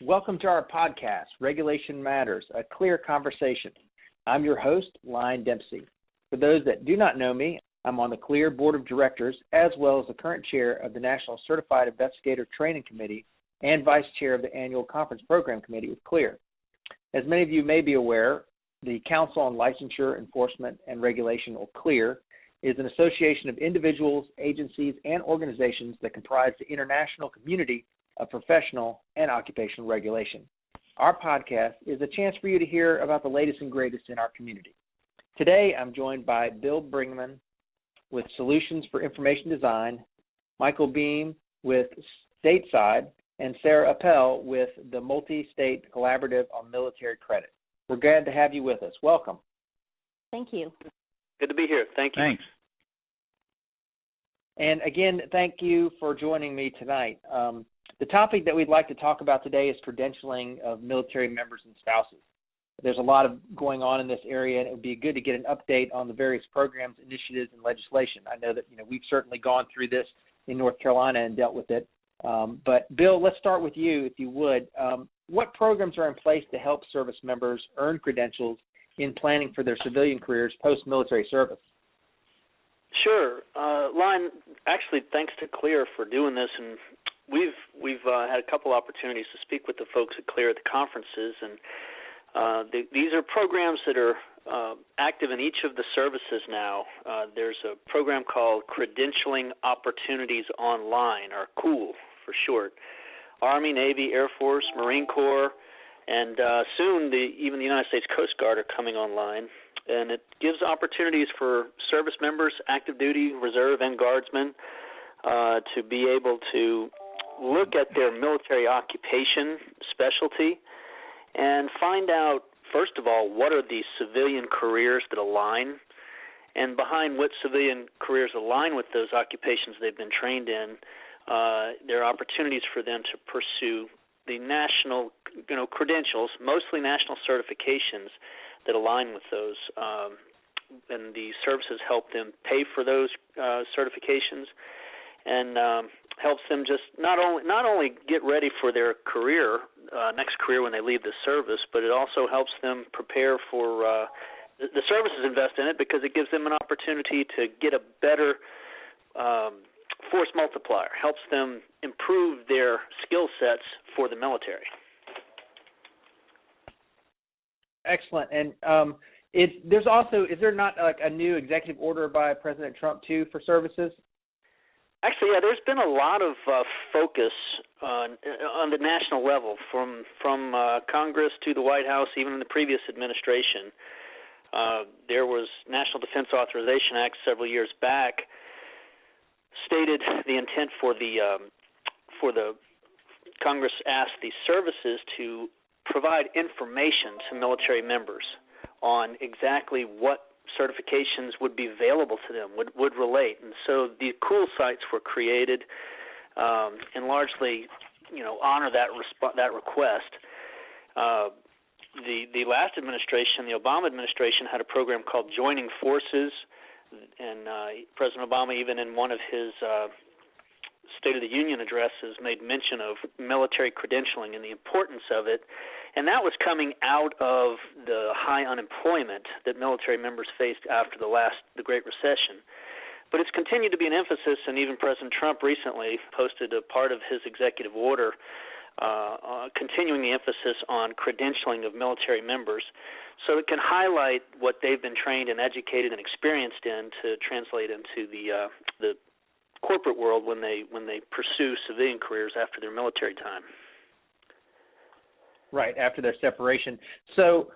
Welcome to our podcast, Regulation Matters, a clear conversation. I'm your host, Lyon Dempsey. For those that do not know me, I'm on the CLEAR Board of Directors, as well as the current chair of the National Certified Investigator Training Committee and vice chair of the Annual Conference Program Committee with CLEAR. As many of you may be aware, the Council on Licensure, Enforcement, and Regulation, or CLEAR, is an association of individuals, agencies, and organizations that comprise the international community of professional and occupational regulation. Our podcast is a chance for you to hear about the latest and greatest in our community. Today, I'm joined by Bill Brinkman with Solutions for Information Design, Michael Beam with Stateside, and Sarah Appel with the MultiState Collaborative on Military Credit. We're glad to have you with us. Welcome. Thank you. Good to be here. Thank you. Thanks. And again, thank you for joining me tonight. The topic that we'd like to talk about today is credentialing of military members and spouses. There's a lot of going on in this area, and it would be good to get an update on the various programs, initiatives, and legislation. I know that we've certainly gone through this in North Carolina and dealt with it. But Bill, let's start with you, if you would. What programs are in place to help service members earn credentials in planning for their civilian careers post-military service? Sure. Lyon, actually, thanks to CLEAR for doing this, and we've had a couple opportunities to speak with the folks at CLEAR at the conferences, and these are programs that are active in each of the services now. There's a program called Credentialing Opportunities Online, or COOL for short. Army, Navy, Air Force, Marine Corps, and soon even the United States Coast Guard are coming online. And it gives opportunities for service members, active duty, reserve, and guardsmen to be able to look at their military occupation specialty and find out, first of all, what are the civilian careers that align, and behind what civilian careers align with those occupations they've been trained in, there are opportunities for them to pursue the national, credentials, mostly national certifications that align with those, and the services help them pay for those certifications, and helps them just not only get ready for their career, next career when they leave the service, but it also helps them prepare for the services invest in it because it gives them an opportunity to get a better force multiplier, helps them improve their skill sets for the military. Excellent. And is there not like a new executive order by President Trump too for services? Actually, yeah, there's been a lot of focus on the national level from Congress to the White House, even in the previous administration. There was National Defense Authorization Act several years back stated the intent for the Congress asked the services to provide information to military members on exactly what certifications would be available to them, would relate. And so the COOL sites were created and largely, honor that request. The last administration, the Obama administration, had a program called Joining Forces, and President Obama, even in one of his State of the Union addresses, made mention of military credentialing and the importance of it. And that was coming out of the high unemployment that military members faced after the Great Recession. But it's continued to be an emphasis, and even President Trump recently posted a part of his executive order continuing the emphasis on credentialing of military members so it can highlight what they've been trained and educated and experienced in to translate into the corporate world when they pursue civilian careers after their military time. Right, after their separation. So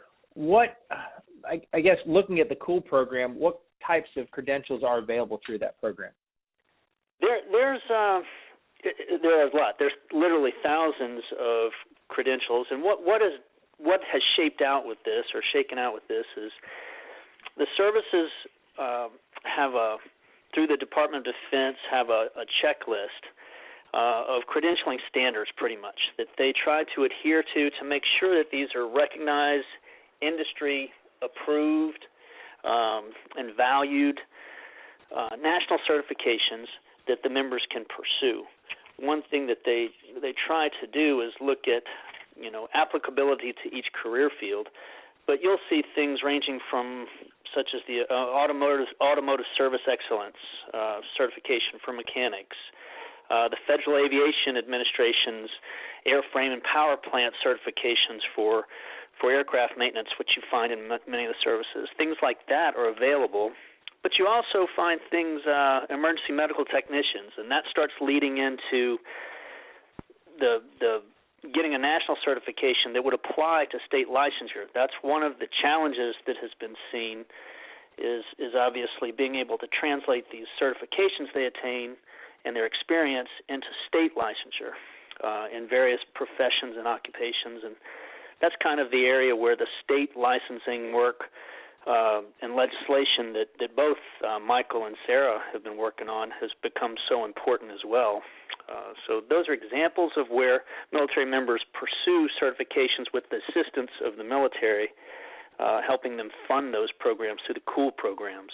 I guess looking at the COOL program, what types of credentials are available through that program? There are a lot. There's literally thousands of credentials, and what has shaped out with this or shaken out with this is the services through the Department of Defense have a checklist of credentialing standards pretty much that they try to adhere to make sure that these are recognized, industry approved, and valued national certifications that the members can pursue. One thing that they try to do is look at applicability to each career field. But you'll see things ranging from such as the automotive service excellence certification for mechanics, the Federal Aviation Administration's airframe and power plant certifications for aircraft maintenance, which you find in many of the services. Things like that are available. But you also find things, emergency medical technicians, and that starts leading into the getting a national certification that would apply to state licensure. That's one of the challenges that has been seen is obviously being able to translate these certifications they attain and their experience into state licensure in various professions and occupations. And that's kind of the area where the state licensing work and legislation that both Michael and Sarah have been working on has become so important as well. So those are examples of where military members pursue certifications with the assistance of the military, helping them fund those programs through the COOL programs.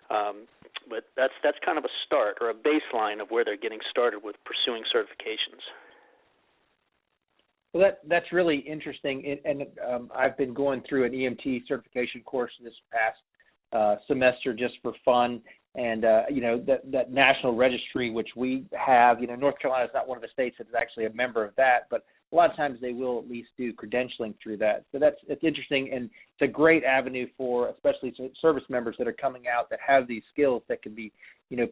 But that's kind of a start or a baseline of where they're getting started with pursuing certifications. Well, that's really interesting, and I've been going through an EMT certification course this past semester just for fun, and that national registry which we have, North Carolina is not one of the states that is actually a member of that, but a lot of times they will at least do credentialing through that. So it's interesting, and it's a great avenue for especially service members that are coming out that have these skills that can be,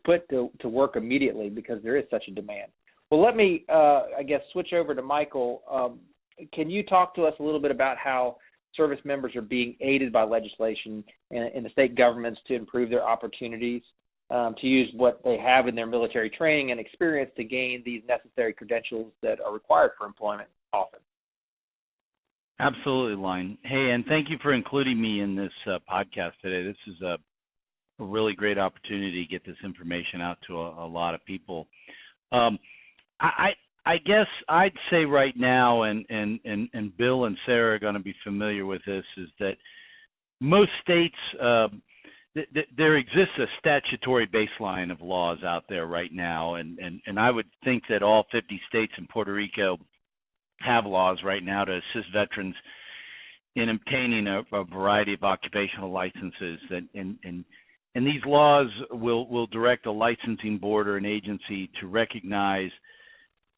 put to work immediately because there is such a demand. Well, let me, switch over to Michael. Can you talk to us a little bit about how service members are being aided by legislation in the state governments to improve their opportunities, to use what they have in their military training and experience to gain these necessary credentials that are required for employment often? Absolutely, Line. Hey, and thank you for including me in this podcast today. This is a really great opportunity to get this information out to a lot of people. I guess I'd say right now, and Bill and Sarah are going to be familiar with this, is that most states, there exists a statutory baseline of laws out there right now, and I would think that all 50 states and Puerto Rico have laws right now to assist veterans in obtaining a variety of occupational licenses, and these laws will direct a licensing board or an agency to recognize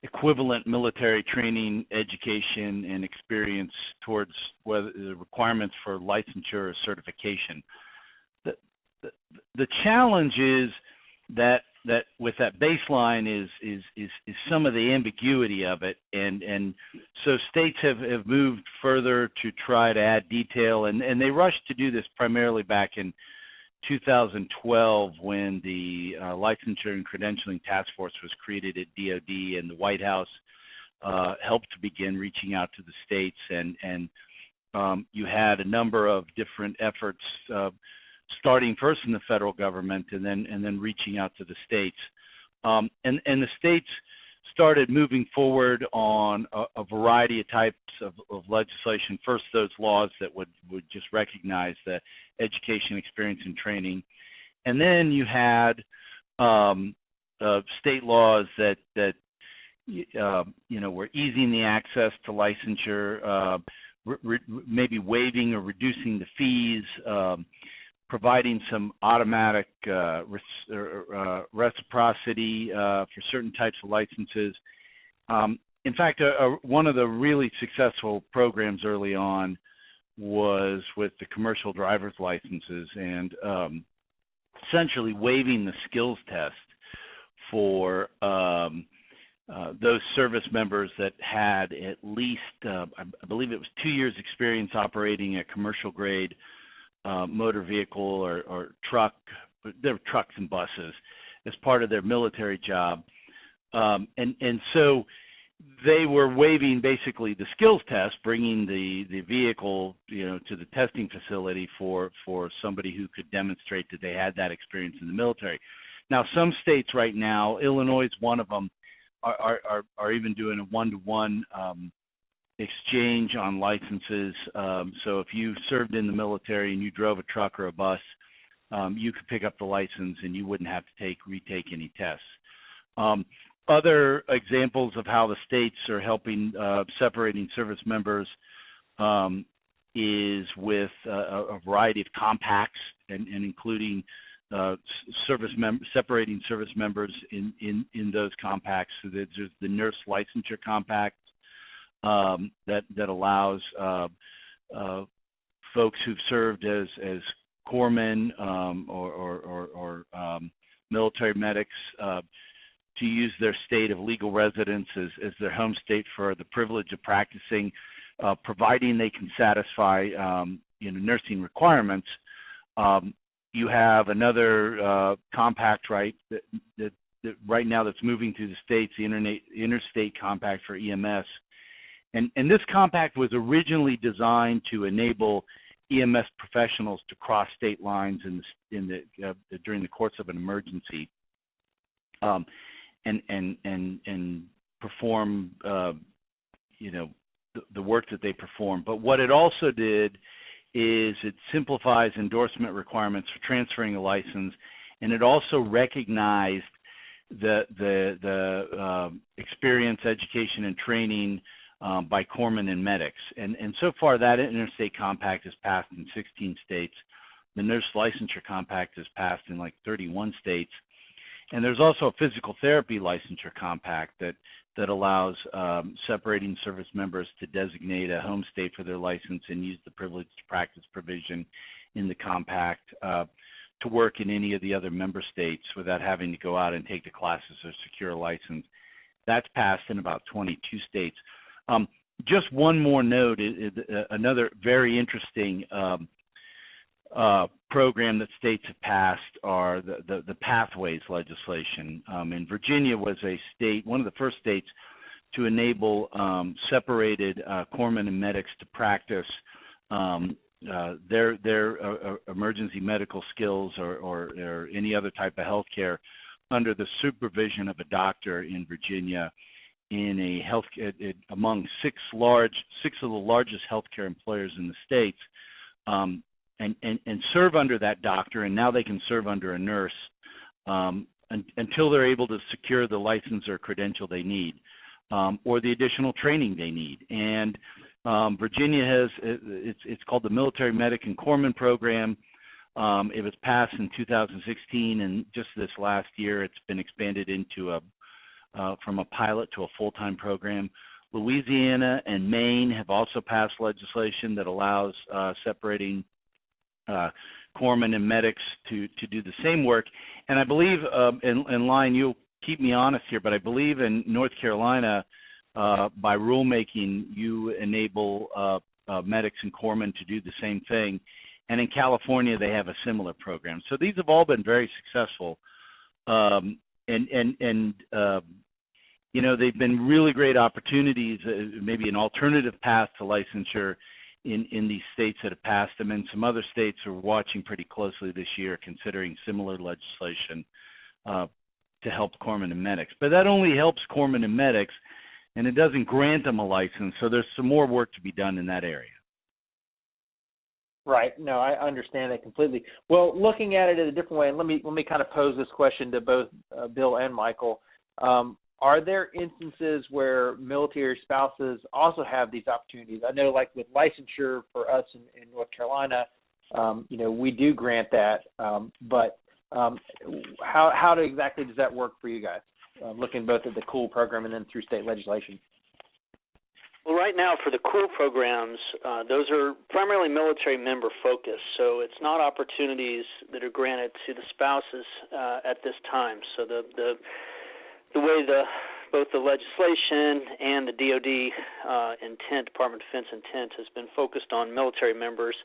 equivalent military training, education, and experience towards whether the requirements for licensure or certification. The challenge is that with that baseline is some of the ambiguity of it, and so states have moved further to try to add detail, and they rushed to do this primarily back in 2012 when the Licensure and Credentialing Task Force was created at DoD, and the White House helped to begin reaching out to the states, and you had a number of different efforts starting first in the federal government and then reaching out to the states. And the states started moving forward on a variety of types of legislation. First, those laws that would just recognize the education, experience, and training. And then you had state laws that were easing the access to licensure, maybe waiving or reducing the fees, providing some automatic reciprocity for certain types of licenses. In fact, one of the really successful programs early on was with the commercial driver's licenses, and essentially waiving the skills test for those service members that had at least, I believe it was 2 years experience operating a commercial grade motor vehicle or truck. They're trucks and buses as part of their military job. And so they were waiving basically the skills test, bringing the vehicle, to the testing facility for somebody who could demonstrate that they had that experience in the military. Now, some states right now, Illinois is one of them, are even doing a one-to-one exchange on licenses. So if you served in the military and you drove a truck or a bus, you could pick up the license and you wouldn't have to retake any tests. Other examples of how the states are helping separating service members is with a variety of compacts, and including separating service members in those compacts. So there's the nurse licensure compact that allows folks who've served as corpsmen or military medics to use their state of legal residence as their home state for the privilege of practicing, providing they can satisfy nursing requirements. You have another compact, right, that right now that's moving through the states, the interstate compact for EMS. And this compact was originally designed to enable EMS professionals to cross state lines during the course of an emergency, and perform the work that they perform. But what it also did is it simplifies endorsement requirements for transferring a license, and it also recognized the experience, education, and training by corpsmen and medics. And so far, that interstate compact has passed in 16 states. The nurse licensure compact has passed in like 31 states. And there's also a physical therapy licensure compact that allows separating service members to designate a home state for their license and use the privilege to practice provision in the compact to work in any of the other member states without having to go out and take the classes or secure a license. That's passed in about 22 states. Just one more note, another very interesting program that states have passed are the pathways legislation. And Virginia was one of the first states to enable separated corpsmen and medics to practice their emergency medical skills or any other type of health care under the supervision of a doctor in Virginia in among six of the largest healthcare employers in the states. And serve under that doctor, and now they can serve under a nurse until they're able to secure the license or credential they need, or the additional training they need. And Virginia has, it's called the Military Medic and Corpsman Program. It was passed in 2016, and just this last year, it's been expanded into from a pilot to a full-time program. Louisiana and Maine have also passed legislation that allows separating corpsmen and medics to do the same work. And I believe, in line, you'll keep me honest here, but I believe in North Carolina, by rulemaking, you enable medics and corpsmen to do the same thing. And in California, they have a similar program. So these have all been very successful. They've been really great opportunities, maybe an alternative path to licensure in these states that have passed them, and some other states are watching pretty closely this year, considering similar legislation to help corpsmen and medics. But that only helps corpsmen and medics, and it doesn't grant them a license, so there's some more work to be done in that area. Right. No, I understand that completely. Well, looking at it in a different way, and let me kind of pose this question to both Bill and Michael. Are there instances where military spouses also have these opportunities? I know, like with licensure for us in North Carolina, we do grant that. But how exactly does that work for you guys? Looking both at the COOL program and then through state legislation. Well, right now for the COOL programs, those are primarily military member focused, so it's not opportunities that are granted to the spouses at this time. So the way both the legislation and the DoD intent, Department of Defense intent, has been focused on military members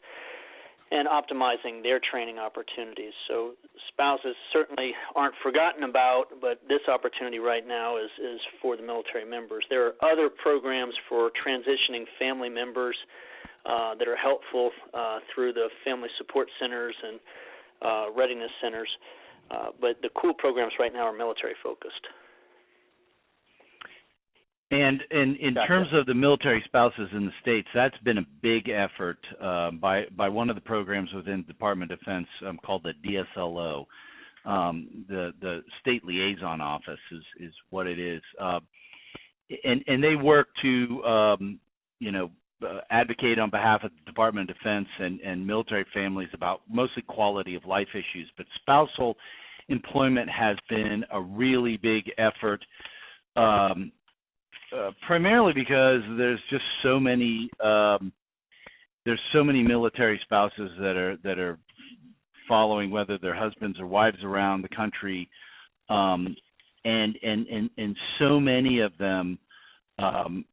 and optimizing their training opportunities. So spouses certainly aren't forgotten about, but this opportunity right now is for the military members. There are other programs for transitioning family members that are helpful through the family support centers and readiness centers, but the COOL programs right now are military focused. And in terms of the military spouses in the states, that's been a big effort by one of the programs within the Department of Defense called the DSLO. the state liaison office is what it is, and they work to advocate on behalf of the Department of Defense and military families about mostly quality of life issues. But spousal employment has been a really big effort, primarily because there's just so many military spouses that are following whether their husbands or wives around the country, and so many of them. And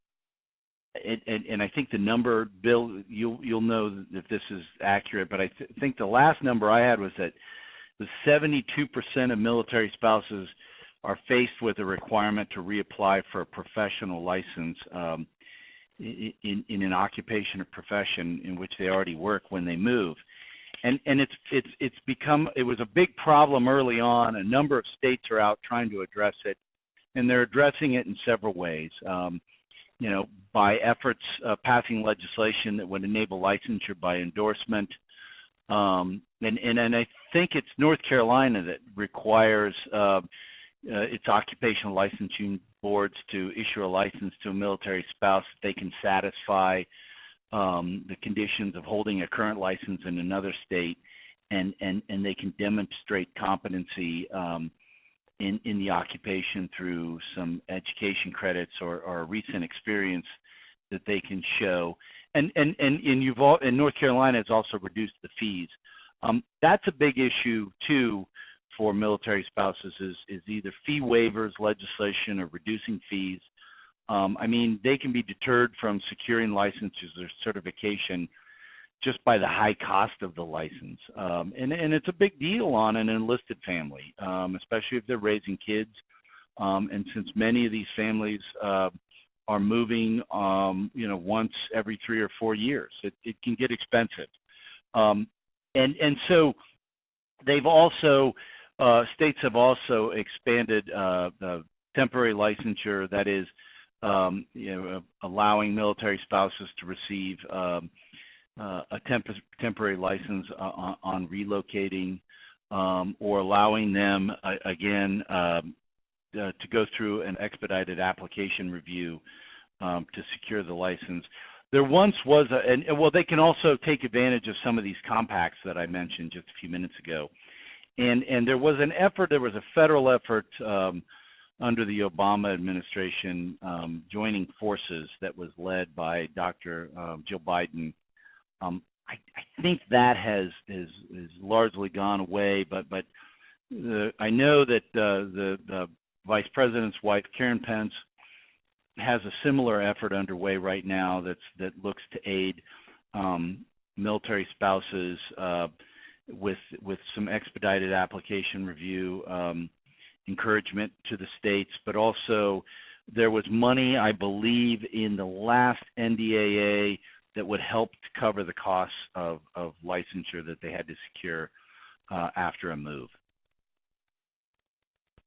I think the number, Bill, you'll know if this is accurate, but I think the last number I had was that the 72% of military spouses are faced with a requirement to reapply for a professional license in an occupation or profession in which they already work when they move. And it's become, it was a big problem early on. A number of states are out trying to address it, and they're addressing it in several ways. By efforts passing legislation that would enable licensure by endorsement. And I think it's North Carolina that requires its occupational licensing boards to issue a license to a military spouse that they can satisfy the conditions of holding a current license in another state, and they can demonstrate competency in the occupation through some education credits or recent experience that they can show. And North Carolina has also reduced the fees. That's a big issue too for military spouses is either fee waivers legislation or reducing fees. They can be deterred from securing licenses or certification just by the high cost of the license. And it's a big deal on an enlisted family, especially if they're raising kids. And since many of these families are moving, once every 3 or 4 years, it can get expensive. And so they've also, states have also expanded the temporary licensure, that is, allowing military spouses to receive a temporary license on relocating, or allowing them to go through an expedited application review to secure the license. There once was they can also take advantage of some of these compacts that I mentioned just a few minutes ago, and there was a federal effort under the Obama administration joining forces that was led by Dr. Jill Biden. I think that has largely gone away, but I know that the Vice President's wife, Karen Pence, has a similar effort underway right now that looks to aid military spouses with some expedited application review encouragement to the states, but also there was money, I believe, in the last NDAA that would help to cover the costs of licensure that they had to secure after a move.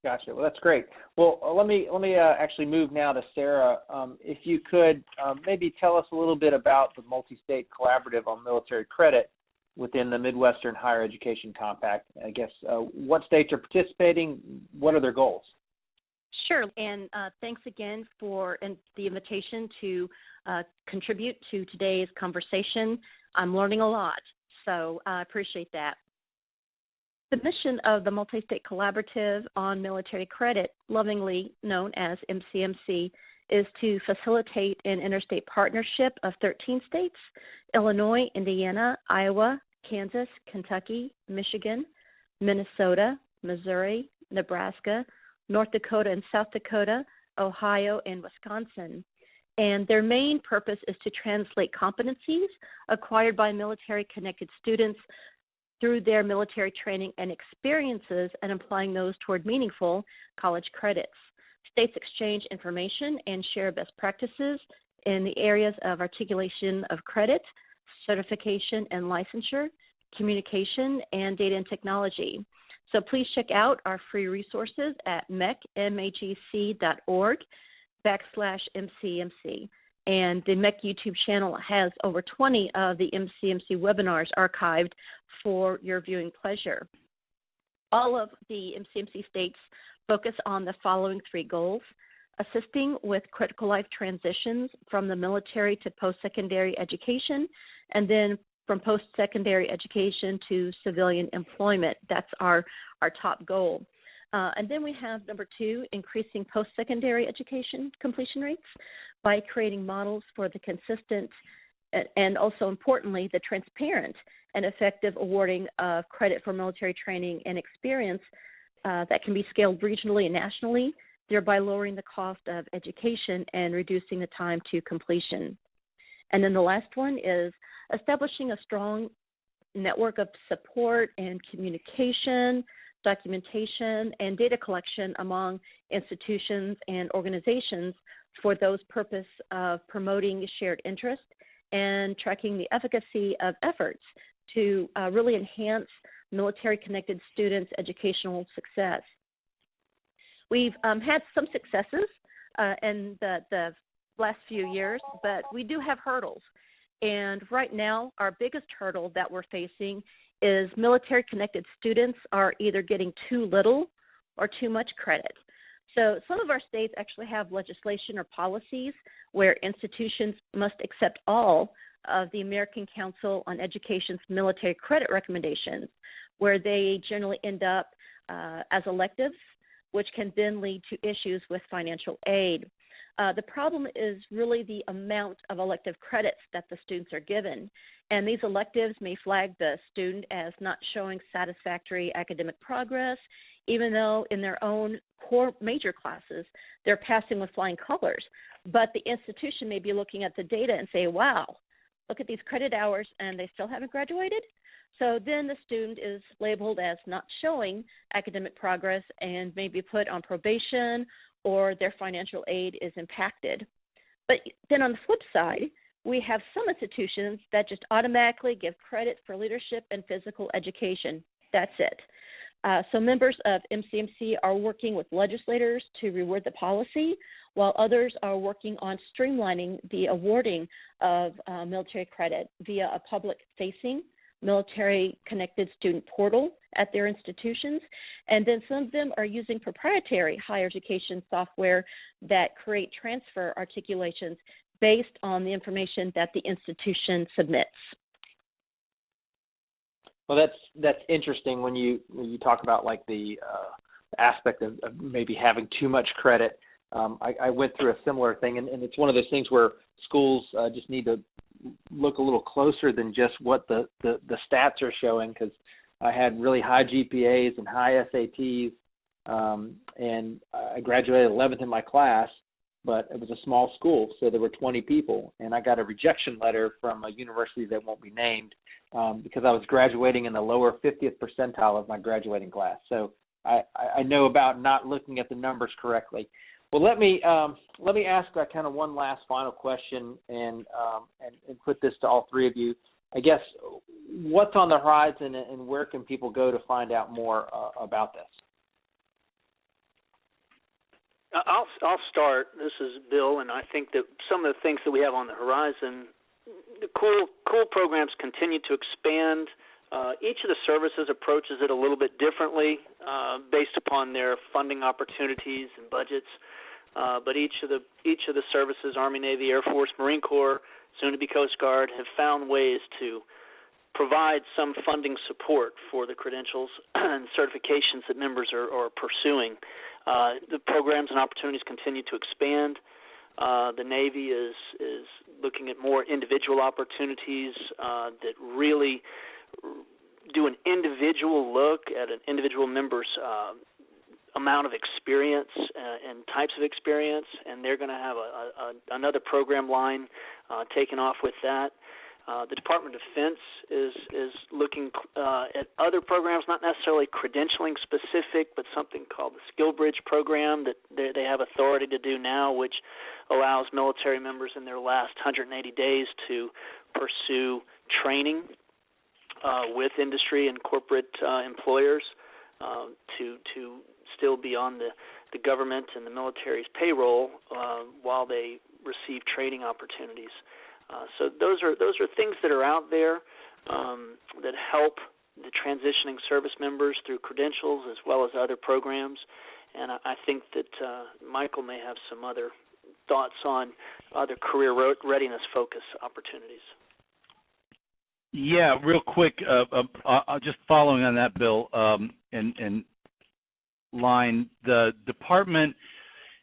Gotcha. Well, that's great. Well, let me actually move now to Sarah. If you could maybe tell us a little bit about the MultiState Collaborative on military credit within the Midwestern Higher Education Compact. I guess what states are participating? What are their goals? Sure, and thanks again for the invitation to contribute to today's conversation. I'm learning a lot, so I appreciate that. The mission of the MultiState Collaborative on Military Credit, lovingly known as MCMC, is to facilitate an interstate partnership of 13 states: Illinois, Indiana, Iowa, Kansas, Kentucky, Michigan, Minnesota, Missouri, Nebraska, North Dakota and South Dakota, Ohio, and Wisconsin. And their main purpose is to translate competencies acquired by military-connected students through their military training and experiences and applying those toward meaningful college credits. States exchange information and share best practices in the areas of articulation of credit, certification and licensure, communication, and data and technology. So please check out our free resources at mec.org/MCMC. And the MEC YouTube channel has over 20 of the MCMC webinars archived for your viewing pleasure. All of the MCMC states focus on the following three goals: assisting with critical life transitions from the military to post-secondary education, and then from post-secondary education to civilian employment. That's our top goal. And then we have number 2, increasing post-secondary education completion rates by creating models for the consistent and also importantly, the transparent and effective awarding of credit for military training and experience that can be scaled regionally and nationally, thereby lowering the cost of education and reducing the time to completion. And then the last one is establishing a strong network of support and communication, documentation, and data collection among institutions and organizations for those purpose of promoting shared interest and tracking the efficacy of efforts to really enhance military-connected students' educational success. We've had some successes in the last few years, but we do have hurdles. And right now, our biggest hurdle that we're facing is military-connected students are either getting too little or too much credit. So some of our states actually have legislation or policies where institutions must accept all of the American Council on Education's military credit recommendations, where they generally end up as electives, which can then lead to issues with financial aid. The problem is really the amount of elective credits that the students are given, and these electives may flag the student as not showing satisfactory academic progress, even though in their own core major classes they're passing with flying colors. But the institution may be looking at the data and say, wow, look at these credit hours and they still haven't graduated. So then the student is labeled as not showing academic progress and may be put on probation, or their financial aid is impacted. But then on the flip side, we have some institutions that just automatically give credit for leadership and physical education. That's it. So members of MCMC are working with legislators to reward the policy, while others are working on streamlining the awarding of military credit via a public-facing military-connected student portal at their institutions. And then some of them are using proprietary higher education software that create transfer articulations based on the information that the institution submits. Well, that's interesting when you talk about like the aspect of maybe having too much credit. I went through a similar thing, and it's one of those things where schools just need to look a little closer than just what the stats are showing, because I had really high GPAs and high SATs, and I graduated 11th in my class, but it was a small school, so there were 20 people, and I got a rejection letter from a university that won't be named because I was graduating in the lower 50th percentile of my graduating class. So I know about not looking at the numbers correctly. Well, let me ask kind of one last final question and put this to all three of you. I guess, what's on the horizon and where can people go to find out more about this? I'll start. This is Bill, and I think that some of the things that we have on the horizon, the cool programs continue to expand. Each of the services approaches it a little bit differently based upon their funding opportunities and budgets. But each of the services, Army, Navy, Air Force, Marine Corps, soon to be Coast Guard, have found ways to provide some funding support for the credentials and certifications that members are pursuing. The programs and opportunities continue to expand. The Navy is looking at more individual opportunities that really do an individual look at an individual member's amount of experience and types of experience, and they're going to have another program line taken off with that. The Department of Defense is looking at other programs, not necessarily credentialing specific, but something called the Skill Bridge program that they have authority to do now, which allows military members in their last 180 days to pursue training with industry and corporate employers to still be on the government and the military's payroll while they receive training opportunities. So those are things that are out there that help the transitioning service members through credentials as well as other programs. And I think that Michael may have some other thoughts on other career readiness focus opportunities. Yeah, real quick, just following on that, Bill, and Line, the department,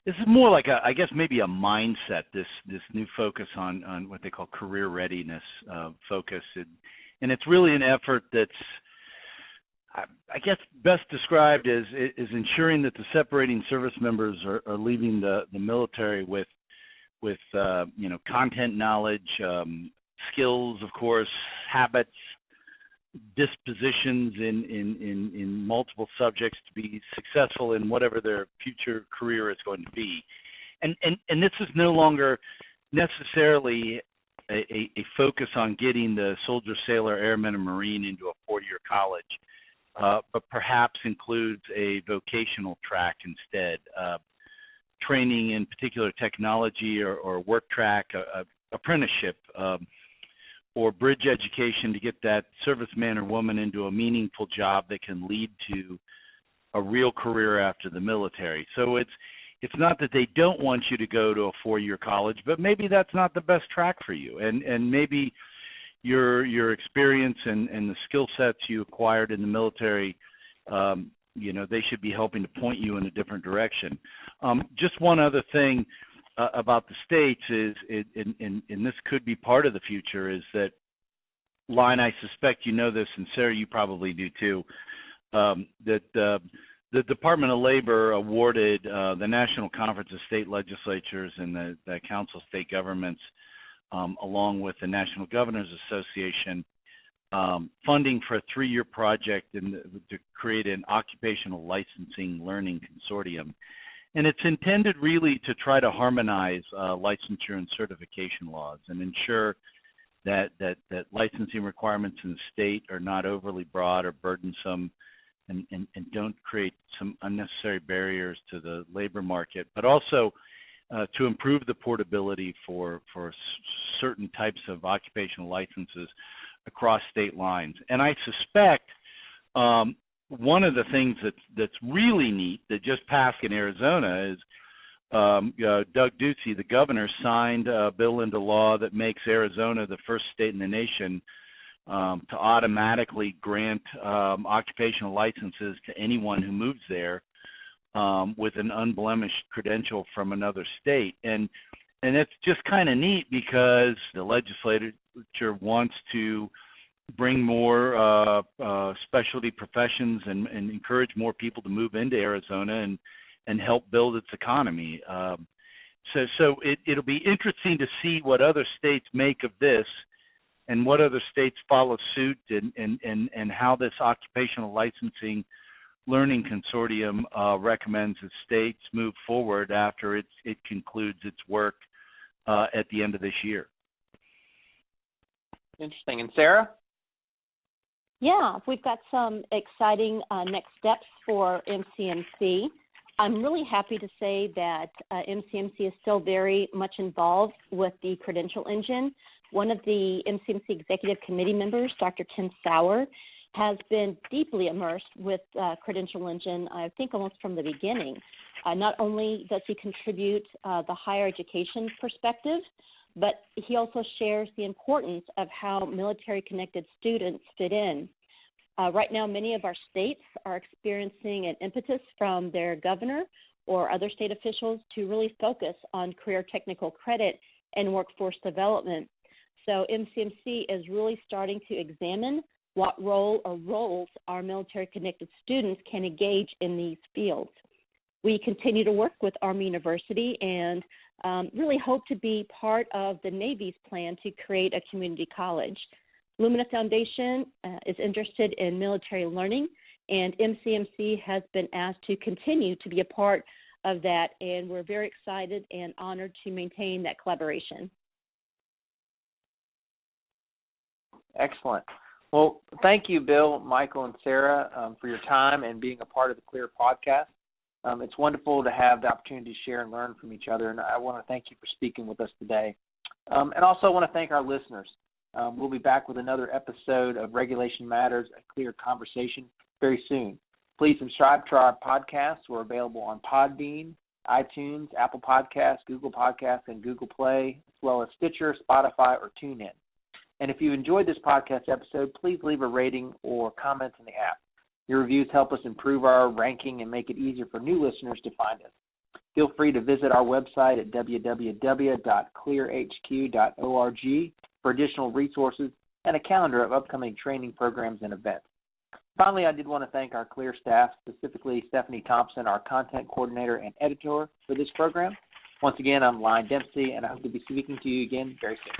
this is more like I guess maybe a mindset, this new focus on what they call career readiness focus. And it's really an effort that's, I guess, best described as ensuring that the separating service members are leaving the military with content knowledge, skills, of course, habits, dispositions in multiple subjects to be successful in whatever their future career is going to be. And this is no longer necessarily a focus on getting the soldier, sailor, airman, and Marine into a four-year college, but perhaps includes a vocational track instead, training in particular technology or work track, apprenticeship, or bridge education to get that serviceman or woman into a meaningful job that can lead to a real career after the military. So it's not that they don't want you to go to a four-year college, but maybe that's not the best track for you. And maybe your experience and the skill sets you acquired in the military, they should be helping to point you in a different direction. Just one other thing about the states is, and this could be part of the future, is that, Line, I suspect you know this, and Sarah, you probably do too, that the Department of Labor awarded the National Conference of State Legislatures and the Council of State Governments, along with the National Governors Association, funding for a 3-year project to create an occupational licensing learning consortium. And it's intended really to try to harmonize licensure and certification laws and ensure that licensing requirements in the state are not overly broad or burdensome and don't create some unnecessary barriers to the labor market, but also to improve the portability for certain types of occupational licenses across state lines. And I suspect one of the things that's really neat that just passed in Arizona is Doug Ducey, the governor, signed a bill into law that makes Arizona the first state in the nation to automatically grant occupational licenses to anyone who moves there with an unblemished credential from another state. And it's just kind of neat because the legislature wants to bring more specialty professions and encourage more people to move into Arizona and help build its economy. So it'll be interesting to see what other states make of this and what other states follow suit and how this occupational licensing learning consortium recommends that states move forward after it concludes its work at the end of this year. Interesting. And Sarah? Yeah, we've got some exciting next steps for MCMC. I'm really happy to say that MCMC is still very much involved with the credential engine. One of the MCMC executive committee members, Dr. Tim Sauer, has been deeply immersed with credential engine, I think almost from the beginning. Not only does he contribute the higher education perspective, but he also shares the importance of how military-connected students fit in. Right now, many of our states are experiencing an impetus from their governor or other state officials to really focus on career technical credit and workforce development. So MCMC is really starting to examine what role or roles our military-connected students can engage in these fields. We continue to work with Army University and really hope to be part of the Navy's plan to create a community college. Lumina Foundation is interested in military learning, and MCMC has been asked to continue to be a part of that, and we're very excited and honored to maintain that collaboration. Excellent. Well, thank you, Bill, Michael, and Sarah, for your time and being a part of the CLEAR podcast. It's wonderful to have the opportunity to share and learn from each other, and I want to thank you for speaking with us today. And also I want to thank our listeners. We'll be back with another episode of Regulation Matters, a clear conversation very soon. Please subscribe to our podcasts. We're available on Podbean, iTunes, Apple Podcasts, Google Podcasts, and Google Play, as well as Stitcher, Spotify, or TuneIn. And if you enjoyed this podcast episode, please leave a rating or comments in the app. Your reviews help us improve our ranking and make it easier for new listeners to find us. Feel free to visit our website at www.clearhq.org for additional resources and a calendar of upcoming training programs and events. Finally, I did want to thank our CLEAR staff, specifically Stephanie Thompson, our content coordinator and editor for this program. Once again, I'm Lyon Dempsey, and I hope to be speaking to you again very soon.